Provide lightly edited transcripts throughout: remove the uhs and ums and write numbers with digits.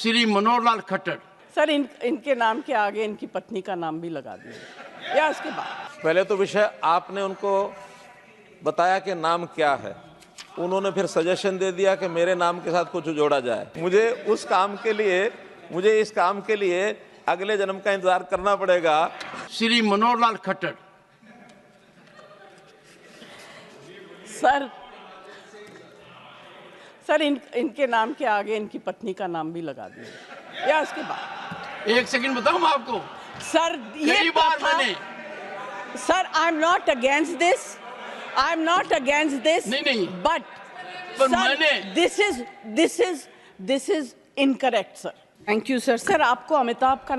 Shri Manohar Lal Khattar. Sir इनके नाम के आगे इनकी पत्नी का नाम भी लगा दिया या उसके बाद? पहले तो विषय आपने उनको बताया कि नाम क्या है, उन्होंने फिर सजेशन दे दिया कि मेरे नाम के साथ कुछ जोड़ा जाए। मुझे इस काम के लिए अगले जन्म का इंतजार करना पड़ेगा। श्री मनोहर लाल खट्टर। सर इनके नाम के आगे इनकी पत्नी का नाम भी लगा दिया या उसके बाद? एक सेकंड बताऊं मैं आपको। सर ये बार मैंने sir I am not against this नहीं but this is incorrect sir. Thank you sir. Sir आपको अमिताभ का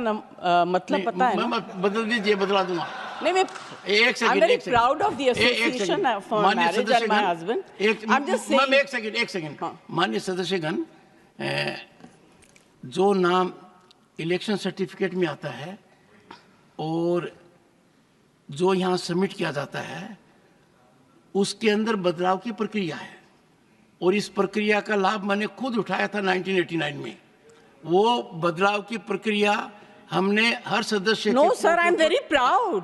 मतलब पता है ना? बदल दीजिए, बदला दूंगा। नहीं मैं एक second, I'm very proud of the association for marriage and my husband. I'm just saying. एक सेकंड। माननीय सदस्यगण, जो नाम इलेक्शन सर्टिफिकेट में आता है और जो यहाँ सबमिट किया जाता है उसके अंदर बदलाव की प्रक्रिया है और इस प्रक्रिया का लाभ मैंने खुद उठाया था 1989 में। वो बदलाव की प्रक्रिया हमने हर सदस्य No sir, I'm very proud.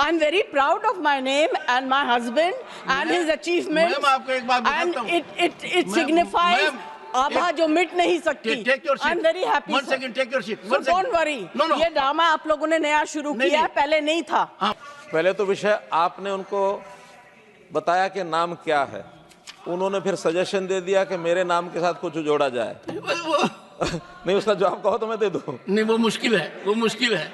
I'm very proud of my name and my husband and his achievements. Ma'am आपको एक बात बताता हूँ। And it signifies आभा जो मिट नहीं सकती। I'm very happy. One second, take your seat. So don't worry. No. ये ड्रामा आप लोगों ने नया शुरू किया है, पहले नहीं था। पहले तो विषय आपने उनको बताया कि नाम क्या है, उन्होंने फिर सजेशन दे दिया कि मेरे नाम के साथ कुछ जोड़ा जाए। नहीं, उसका जवाब कहो तो मैं दे दूं। नहीं, वो मुश्किल है।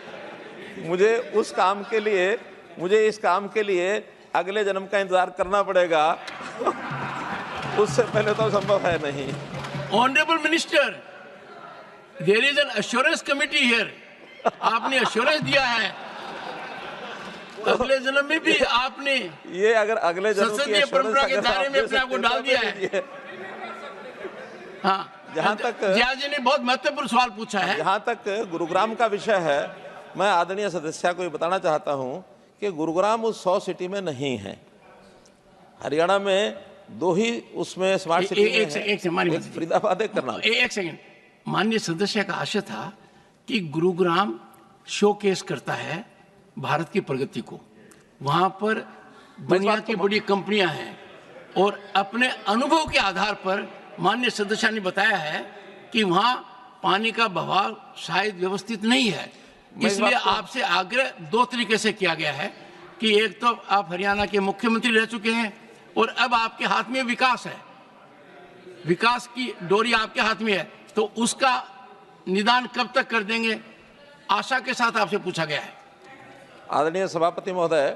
मुझे इस काम के लिए अगले जन्म का इंतजार करना पड़ेगा। उससे पहले तो संभव है नहीं। Honourable minister, there is an assurance committee here. आपने एश्योरेंस दिया है, अगले जन्म में भी आपने ये अगर अगले जन्म की संसदीय परंपरा के दायरे में अपने आप को डाल दिया है। हाँ, जहाँ तक जिया जी ने बहुत महत्वपूर्ण सवाल पूछा है। जहाँ तक गुरुग्राम का विषय है, मैं आदरणीय सदस्य को ये बताना चाहता हूँ कि गुरुग्राम उस 100 सिटी में नहीं है। हरियाणा में 2 ही उसमें स्मार्ट सिटी एक फरीदाबाद, एक करनाल। एक सेकंड, माननीय सदस्य का आशय था कि गुरुग्राम शोकेस करता है भारत की प्रगति को। वहाँ पर दुनिया की बड़ी कंपनियां हैं और अपने अनुभव के आधार पर माननीय सदस्य ने बताया है कि वहाँ पानी का बहाव शायद व्यवस्थित नहीं है। इसलिए आपसे आग्रह 2 तरीके से किया गया है कि एक तो आप हरियाणा के मुख्यमंत्री रह चुके हैं और अब आपके हाथ में विकास है, विकास की डोरी आपके हाथ में है, तो उसका निदान कब तक कर देंगे, आशा के साथ आपसे पूछा गया है। आदरणीय सभापति महोदय,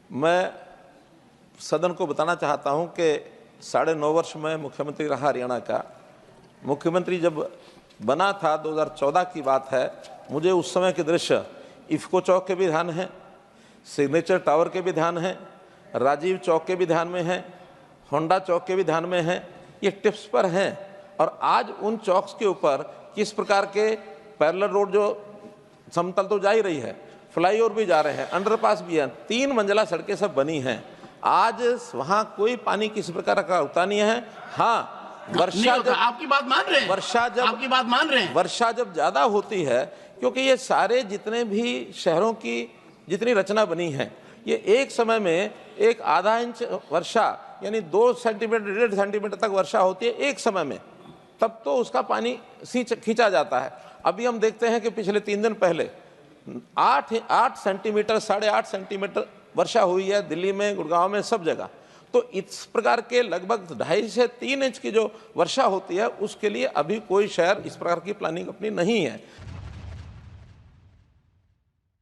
मैं सदन को बताना चाहता हूं कि 9.5 वर्ष में मुख्यमंत्री रहा हरियाणा का। मुख्यमंत्री जब बना था 2014 की बात है, मुझे उस समय के दृश्य इफ्को चौक के भी ध्यान है, सिग्नेचर टावर के भी ध्यान है, राजीव चौक के भी ध्यान में है, होंडा चौक के भी ध्यान में है। ये टिप्स पर हैं और आज उन चौक्स के ऊपर किस प्रकार के पैरेलल रोड, जो समतल तो जा ही रही है, फ्लाईओवर भी जा रहे हैं, अंडरपास भी है, 3 मंजिला सड़कें सब बनी हैं। आज वहाँ कोई पानी किसी प्रकार का होता नहीं है। हाँ, वर्षा जब आपकी बात मान रहे हैं, वर्षा जब ज्यादा होती है, क्योंकि ये सारे जितने भी शहरों की जितनी रचना बनी है, ये एक समय में एक आधा इंच वर्षा यानी 2 सेंटीमीटर 1.5 सेंटीमीटर तक वर्षा होती है एक समय में, तब तो उसका पानी खींचा जाता है। अभी हम देखते हैं कि पिछले 3 दिन पहले 8 सेंटीमीटर 8.5 सेंटीमीटर वर्षा हुई है दिल्ली में, गुड़गांव में, सब जगह। तो इस प्रकार के लगभग 2.5 से 3 इंच की जो वर्षा होती है, उसके लिए अभी कोई शहर इस प्रकार की प्लानिंग अपनी नहीं है।